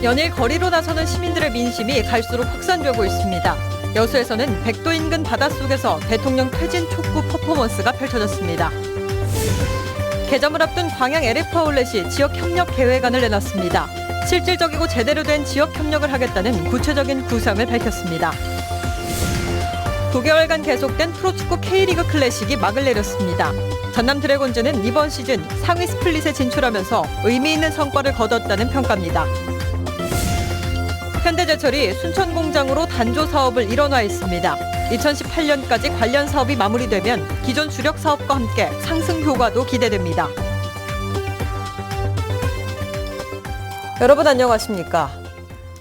연일 거리로 나서는 시민들의 민심이 갈수록 확산되고 있습니다. 여수에서는 백도 인근 바닷속에서 대통령 퇴진 촉구 퍼포먼스가 펼쳐졌습니다. 개점을 앞둔 광양 LF 아울렛이 지역 협력 계획안을 내놨습니다. 실질적이고 제대로 된 지역 협력을 하겠다는 구체적인 구상을 밝혔습니다. 9개월간 계속된 프로축구 K리그 클래식이 막을 내렸습니다. 전남 드래곤즈는 이번 시즌 상위 스플릿에 진출하면서 의미 있는 성과를 거뒀다는 평가입니다. 현대제철이 순천 공장으로 단조 사업을 일원화했습니다. 2018년까지 관련 사업이 마무리되면 기존 주력 사업과 함께 상승 효과도 기대됩니다. 여러분 안녕하십니까?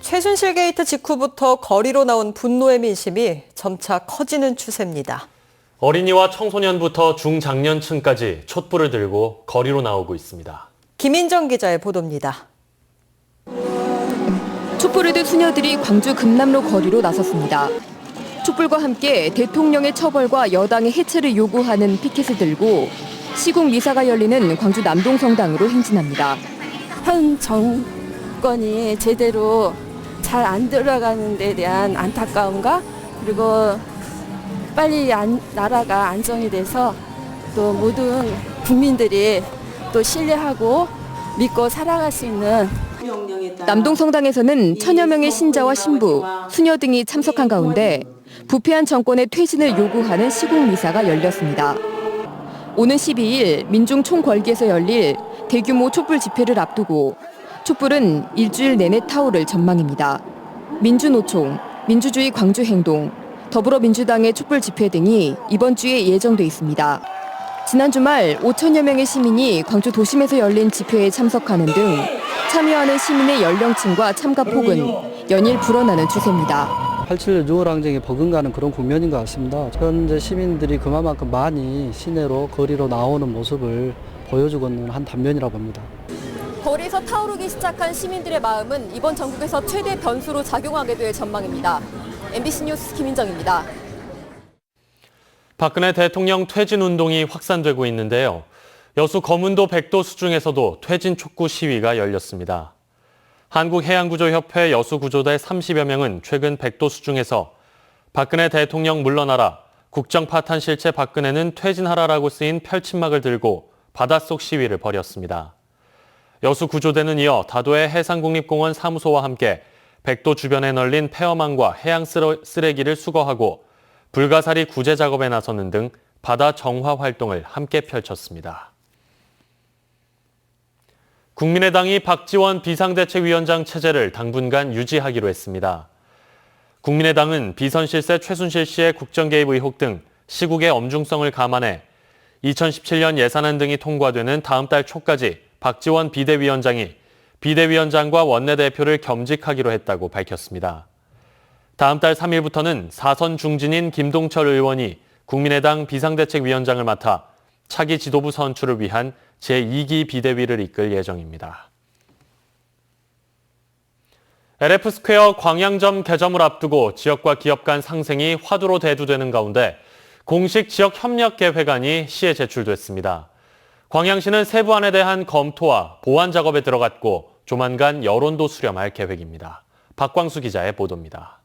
최순실 게이트 직후부터 거리로 나온 분노의 민심이 점차 커지는 추세입니다. 어린이와 청소년부터 중장년층까지 촛불을 들고 거리로 나오고 있습니다. 김인정 기자의 보도입니다. 촛불을 든 수녀들이 광주 금남로 거리로 나섰습니다. 촛불과 함께 대통령의 처벌과 여당의 해체를 요구하는 피켓을 들고 시국 미사가 열리는 광주 남동성당으로 행진합니다. 현 정권이 제대로 잘 안 들어가는 데 대한 안타까움과 그리고 빨리 나라가 안정이 돼서 또 모든 국민들이 또 신뢰하고 믿고 살아갈 수 있는 남동성당에서는 천여 명의 신자와 신부, 수녀 등이 참석한 가운데 부패한 정권의 퇴진을 요구하는 시국 미사가 열렸습니다. 오는 12일 민중 총궐기에서 열릴 대규모 촛불 집회를 앞두고 촛불은 일주일 내내 타오를 전망입니다. 민주노총, 민주주의 광주행동, 더불어민주당의 촛불 집회 등이 이번 주에 예정돼 있습니다. 지난 주말 5천여 명의 시민이 광주 도심에서 열린 집회에 참석하는 등 참여하는 시민의 연령층과 참가 폭은 연일 불어나는 추세입니다. 87년 6월 항쟁에 버금가는 그런 국면인 것 같습니다. 현재 시민들이 그만큼 많이 시내로 거리로 나오는 모습을 보여주고 있는 한 단면이라고 봅니다. 거리에서 타오르기 시작한 시민들의 마음은 이번 전국에서 최대 변수로 작용하게 될 전망입니다. MBC 뉴스 김인정입니다. 박근혜 대통령 퇴진 운동이 확산되고 있는데요. 여수 거문도 백도 수중에서도 퇴진 촉구 시위가 열렸습니다. 한국해양구조협회 여수구조대 30여 명은 최근 백도 수중에서 박근혜 대통령 물러나라, 국정파탄 실체 박근혜는 퇴진하라라고 쓰인 펼침막을 들고 바닷속 시위를 벌였습니다. 여수구조대는 이어 다도해 해상국립공원 사무소와 함께 백도 주변에 널린 폐허망과 해양 쓰레기를 수거하고 불가사리 구제 작업에 나서는 등 바다 정화 활동을 함께 펼쳤습니다. 국민의당이 박지원 비상대책위원장 체제를 당분간 유지하기로 했습니다. 국민의당은 비선실세 최순실 씨의 국정 개입 의혹 등 시국의 엄중성을 감안해 2017년 예산안 등이 통과되는 다음 달 초까지 박지원 비대위원장이 비대위원장과 원내대표를 겸직하기로 했다고 밝혔습니다. 다음 달 3일부터는 4선 중진인 김동철 의원이 국민의당 비상대책위원장을 맡아 차기 지도부 선출을 위한 제2기 비대위를 이끌 예정입니다. LF스퀘어 광양점 개점을 앞두고 지역과 기업 간 상생이 화두로 대두되는 가운데 공식 지역 협력 계획안이 시에 제출됐습니다. 광양시는 세부안에 대한 검토와 보완 작업에 들어갔고 조만간 여론도 수렴할 계획입니다. 박광수 기자의 보도입니다.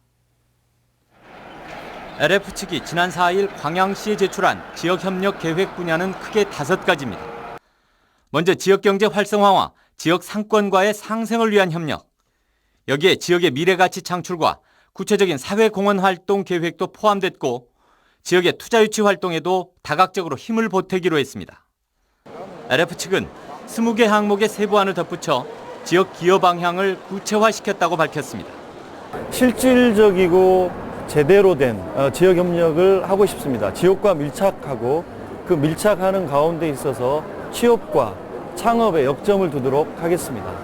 LF 측이 지난 4일 광양시에 제출한 지역협력 계획 분야는 크게 5가지입니다. 먼저 지역경제 활성화와 지역 상권과의 상생을 위한 협력, 여기에 지역의 미래가치 창출과 구체적인 사회공헌 활동 계획도 포함됐고 지역의 투자 유치 활동에도 다각적으로 힘을 보태기로 했습니다. LF 측은 20개 항목의 세부안을 덧붙여 지역 기여 방향을 구체화시켰다고 밝혔습니다. 실질적이고 제대로 된 지역 협력을 하고 싶습니다. 지역과 밀착하고 그 밀착하는 가운데 있어서 취업과 창업에 역점을 두도록 하겠습니다.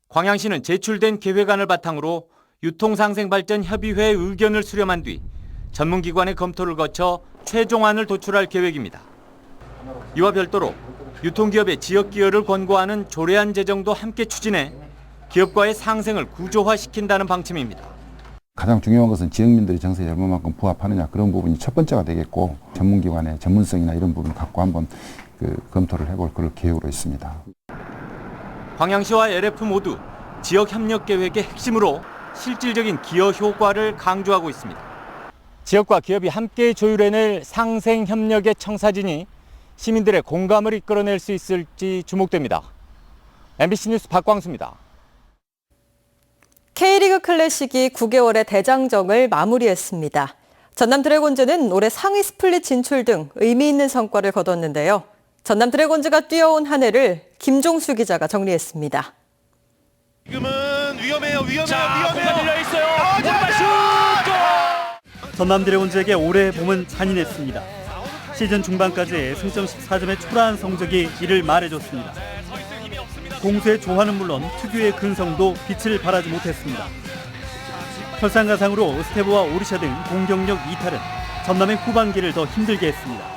광양시는 제출된 계획안을 바탕으로 유통상생발전협의회 의견을 수렴한 뒤 전문기관의 검토를 거쳐 최종안을 도출할 계획입니다. 이와 별도로 유통기업의 지역 기여를 권고하는 조례안 제정도 함께 추진해 기업과의 상생을 구조화시킨다는 방침입니다. 가장 중요한 것은 지역민들의 정서에 얼마만큼 부합하느냐, 그런 부분이 첫 번째가 되겠고 전문기관의 전문성이나 이런 부분을 갖고 한번 검토를 해볼 그럴 계획으로 있습니다. 광양시와 LF 모두 지역협력계획의 핵심으로 실질적인 기여 효과를 강조하고 있습니다. 지역과 기업이 함께 조율해낼 상생협력의 청사진이 시민들의 공감을 이끌어낼 수 있을지 주목됩니다. MBC 뉴스 박광수입니다. K리그 클래식이 9개월의 대장정을 마무리했습니다. 전남 드래곤즈는 올해 상위 스플릿 진출 등 의미 있는 성과를 거뒀는데요. 전남 드래곤즈가 뛰어온 한 해를 김종수 기자가 정리했습니다. 지금은 위험해요. 열려 있어요. 전남 드래곤즈에게 올해의 봄은 잔인했습니다. 시즌 중반까지 승점 14점의 초라한 성적이 이를 말해줬습니다. 공수의 조화는 물론 특유의 근성도 빛을 발하지 못했습니다. 설상가상으로 스테브와 오르샤 등 공격력 이탈은 전남의 후반기를 더 힘들게 했습니다.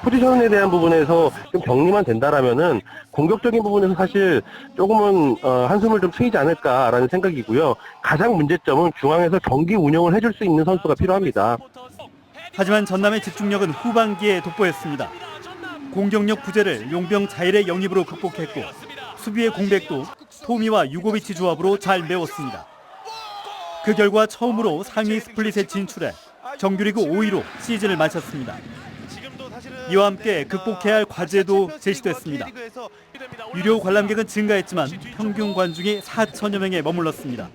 포지션에 대한 부분에서 좀 정리만 된다라면은 공격적인 부분에서 사실 조금은 한숨을 좀 트이지 않을까라는 생각이고요. 가장 문제점은 중앙에서 경기 운영을 해줄 수 있는 선수가 필요합니다. 하지만 전남의 집중력은 후반기에 돋보였습니다. 공격력 부재를 용병 자일의 영입으로 극복했고 수비의 공백도 토미와 유고비치 조합으로 잘 메웠습니다. 그 결과 처음으로 상위 스플릿에 진출해 정규리그 5위로 시즌을 마쳤습니다. 이와 함께 극복해야 할 과제도 제시됐습니다. 유료 관람객은 증가했지만 평균 관중이 4천여 명에 머물렀습니다.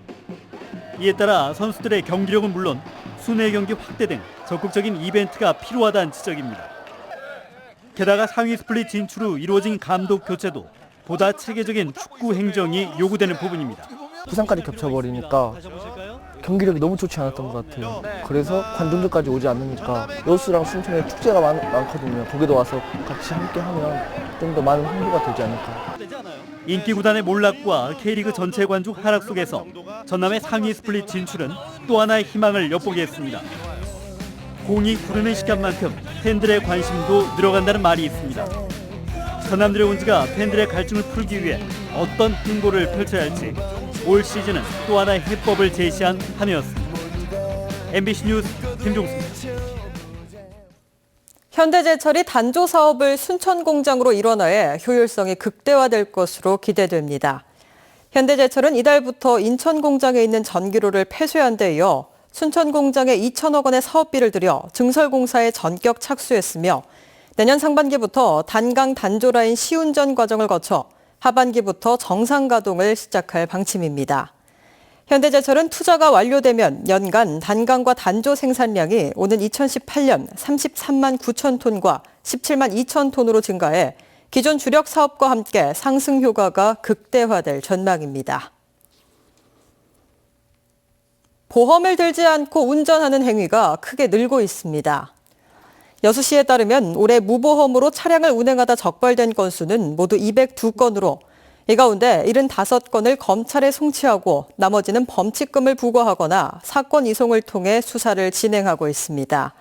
이에 따라 선수들의 경기력은 물론 순회 경기 확대 등 적극적인 이벤트가 필요하다는 지적입니다. 게다가 상위 스플릿 진출 후 이루어진 감독 교체도 보다 체계적인 축구 행정이 요구되는 부분입니다. 부상까지 겹쳐버리니까 경기력이 너무 좋지 않았던 것 같아요. 그래서 관중들까지 오지 않으니까 여수랑 순천에 축제가 많거든요. 거기도 와서 같이 함께 하면 좀 더 많은 홍보가 되지 않을까. 인기 구단의 몰락과 K리그 전체 관중 하락 속에서 전남의 상위 스플릿 진출은 또 하나의 희망을 엿보게 했습니다. 공이 구르는 시간만큼 팬들의 관심도 늘어간다는 말이 있습니다. 전남 드래곤즈가 팬들의 갈증을 풀기 위해 어떤 행보를 펼쳐야 할지 올 시즌은 또 하나의 해법을 제시한 한 해였습니다. MBC 뉴스 김종수입니다. 현대제철이 단조 사업을 순천 공장으로 일원화해 효율성이 극대화될 것으로 기대됩니다. 현대제철은 이달부터 인천 공장에 있는 전기로를 폐쇄한 데 이어 순천 공장에 2천억 원의 사업비를 들여 증설 공사에 전격 착수했으며 내년 상반기부터 단강 단조 라인 시운전 과정을 거쳐 하반기부터 정상 가동을 시작할 방침입니다. 현대제철은 투자가 완료되면 연간 단강과 단조 생산량이 오는 2018년 33만 9천 톤과 17만 2천 톤으로 증가해 기존 주력 사업과 함께 상승 효과가 극대화될 전망입니다. 보험을 들지 않고 운전하는 행위가 크게 늘고 있습니다. 여수시에 따르면 올해 무보험으로 차량을 운행하다 적발된 건수는 모두 202건으로 이 가운데 75건을 검찰에 송치하고 나머지는 범칙금을 부과하거나 사건 이송을 통해 수사를 진행하고 있습니다.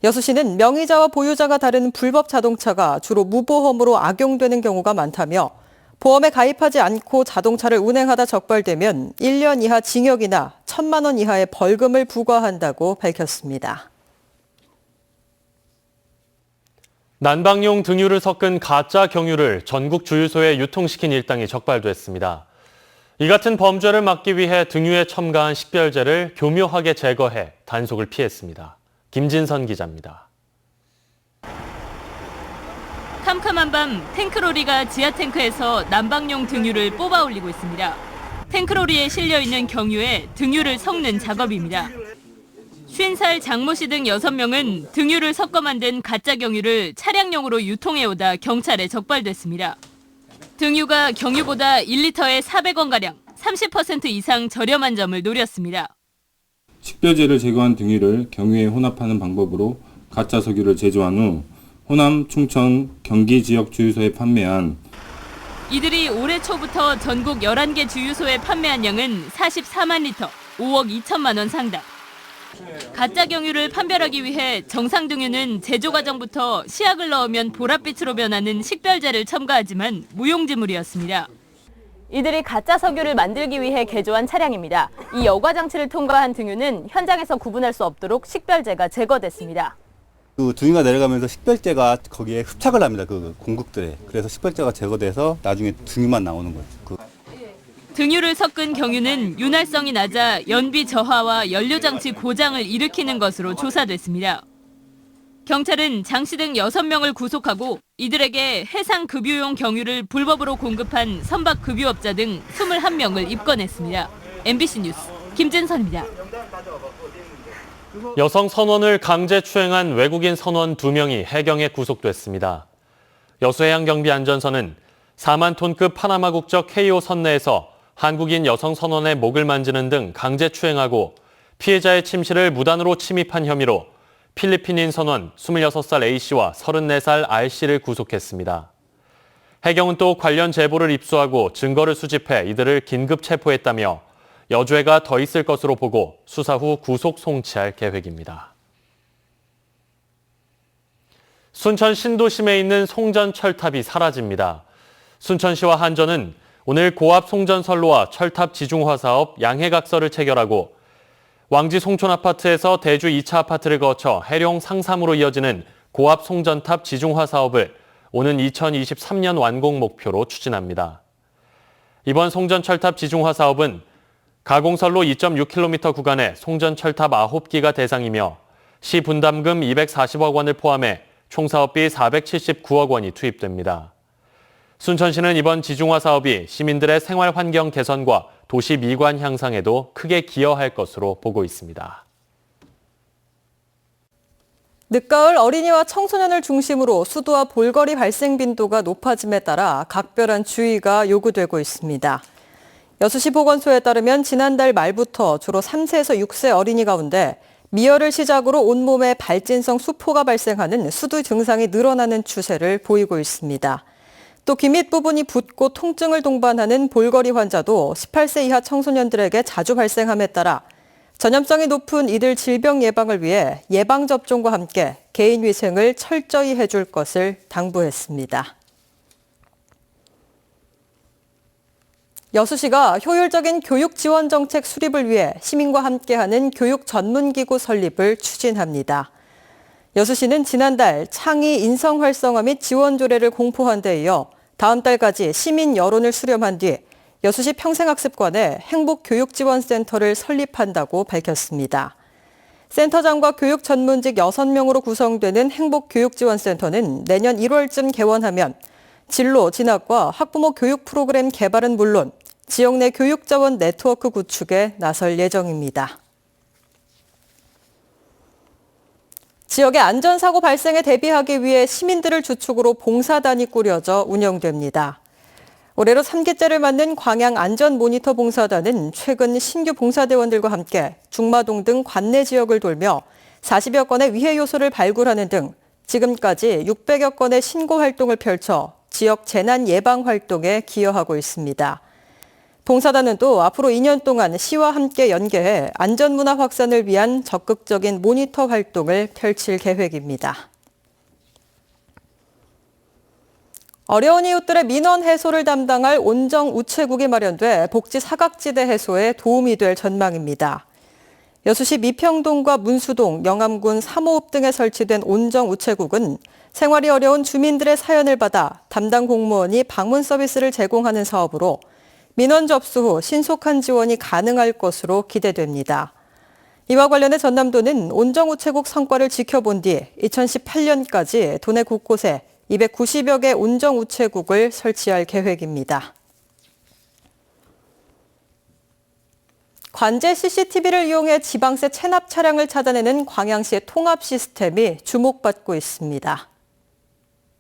여수시는 명의자와 보유자가 다른 불법 자동차가 주로 무보험으로 악용되는 경우가 많다며 보험에 가입하지 않고 자동차를 운행하다 적발되면 1년 이하 징역이나 1,000만 원 이하의 벌금을 부과한다고 밝혔습니다. 난방용 등유를 섞은 가짜 경유를 전국 주유소에 유통시킨 일당이 적발됐습니다. 이 같은 범죄를 막기 위해 등유에 첨가한 식별제를 교묘하게 제거해 단속을 피했습니다. 김진선 기자입니다. 캄캄한 밤 탱크로리가 지하탱크에서 난방용 등유를 뽑아 올리고 있습니다. 탱크로리에 실려있는 경유에 등유를 섞는 작업입니다. 50살 장모 씨 등 6명은 등유를 섞어 만든 가짜 경유를 차량용으로 유통해오다 경찰에 적발됐습니다. 등유가 경유보다 1리터에 400원가량 30% 이상 저렴한 점을 노렸습니다. 식별제를 제거한 등유를 경유에 혼합하는 방법으로 가짜 석유를 제조한 후 호남, 충청, 경기 지역 주유소에 판매한 이들이 올해 초부터 전국 11개 주유소에 판매한 양은 44만 리터, 5억 2천만 원 상당. 가짜 경유를 판별하기 위해 정상 등유는 제조 과정부터 시약을 넣으면 보랏빛으로 변하는 식별제를 첨가하지만 무용지물이었습니다. 이들이 가짜 석유를 만들기 위해 개조한 차량입니다. 이 여과 장치를 통과한 등유는 현장에서 구분할 수 없도록 식별제가 제거됐습니다. 그 등유가 내려가면서 식별제가 거기에 흡착을 합니다. 그 공극들에. 그래서 식별제가 제거돼서 나중에 등유만 나오는 거죠. 등유를 섞은 경유는 윤활성이 낮아 연비 저하와 연료장치 고장을 일으키는 것으로 조사됐습니다. 경찰은 장 씨 등 6명을 구속하고 이들에게 해상급유용 경유를 불법으로 공급한 선박급유업자 등 21명을 입건했습니다. MBC 뉴스 김진선입니다. 여성 선원을 강제 추행한 외국인 선원 2명이 해경에 구속됐습니다. 여수해양경비안전선은 4만 톤급 파나마 국적 KO 선내에서 한국인 여성 선원의 목을 만지는 등 강제 추행하고 피해자의 침실을 무단으로 침입한 혐의로 필리핀인 선원 26살 A씨와 34살 R씨를 구속했습니다. 해경은 또 관련 제보를 입수하고 증거를 수집해 이들을 긴급 체포했다며 여죄가 더 있을 것으로 보고 수사 후 구속 송치할 계획입니다. 순천 신도심에 있는 송전 철탑이 사라집니다. 순천시와 한전은 오늘 고압 송전 선로와 철탑 지중화 사업 양해각서를 체결하고 왕지 송촌 아파트에서 대주 2차 아파트를 거쳐 해룡 상삼으로 이어지는 고압 송전탑 지중화 사업을 오는 2023년 완공 목표로 추진합니다. 이번 송전 철탑 지중화 사업은 가공선로 2.6km 구간에 송전 철탑 9기가 대상이며 시 분담금 240억 원을 포함해 총 사업비 479억 원이 투입됩니다. 순천시는 이번 지중화 사업이 시민들의 생활 환경 개선과 도시 미관 향상에도 크게 기여할 것으로 보고 있습니다. 늦가을 어린이와 청소년을 중심으로 수도와 볼거리 발생 빈도가 높아짐에 따라 각별한 주의가 요구되고 있습니다. 여수시 보건소에 따르면 지난달 말부터 주로 3세에서 6세 어린이 가운데 미열을 시작으로 온몸에 발진성 수포가 발생하는 수두 증상이 늘어나는 추세를 보이고 있습니다. 또 귀 밑 부분이 붓고 통증을 동반하는 볼거리 환자도 18세 이하 청소년들에게 자주 발생함에 따라 전염성이 높은 이들 질병 예방을 위해 예방접종과 함께 개인 위생을 철저히 해줄 것을 당부했습니다. 여수시가 효율적인 교육 지원 정책 수립을 위해 시민과 함께하는 교육 전문기구 설립을 추진합니다. 여수시는 지난달 창의 인성 활성화 및 지원 조례를 공포한 데 이어 다음 달까지 시민 여론을 수렴한 뒤 여수시 평생학습관에 행복교육지원센터를 설립한다고 밝혔습니다. 센터장과 교육 전문직 6명으로 구성되는 행복교육지원센터는 내년 1월쯤 개원하면 진로, 진학과 학부모 교육 프로그램 개발은 물론 지역 내 교육자원 네트워크 구축에 나설 예정입니다. 지역의 안전사고 발생에 대비하기 위해 시민들을 주축으로 봉사단이 꾸려져 운영됩니다. 올해로 3기째를 맞는 광양 안전모니터 봉사단은 최근 신규 봉사대원들과 함께 중마동 등 관내 지역을 돌며 40여 건의 위해 요소를 발굴하는 등 지금까지 600여 건의 신고 활동을 펼쳐 지역 재난 예방 활동에 기여하고 있습니다. 봉사단은 또 앞으로 2년 동안 시와 함께 연계해 안전문화 확산을 위한 적극적인 모니터 활동을 펼칠 계획입니다. 어려운 이웃들의 민원 해소를 담당할 온정 우체국이 마련돼 복지 사각지대 해소에 도움이 될 전망입니다. 여수시 미평동과 문수동, 영암군 삼호읍 등에 설치된 온정 우체국은 생활이 어려운 주민들의 사연을 받아 담당 공무원이 방문 서비스를 제공하는 사업으로 민원 접수 후 신속한 지원이 가능할 것으로 기대됩니다. 이와 관련해 전남도는 온정 우체국 성과를 지켜본 뒤 2018년까지 도내 곳곳에 290여 개 온정 우체국을 설치할 계획입니다. 관제 CCTV를 이용해 지방세 체납 차량을 찾아내는 광양시의 통합 시스템이 주목받고 있습니다.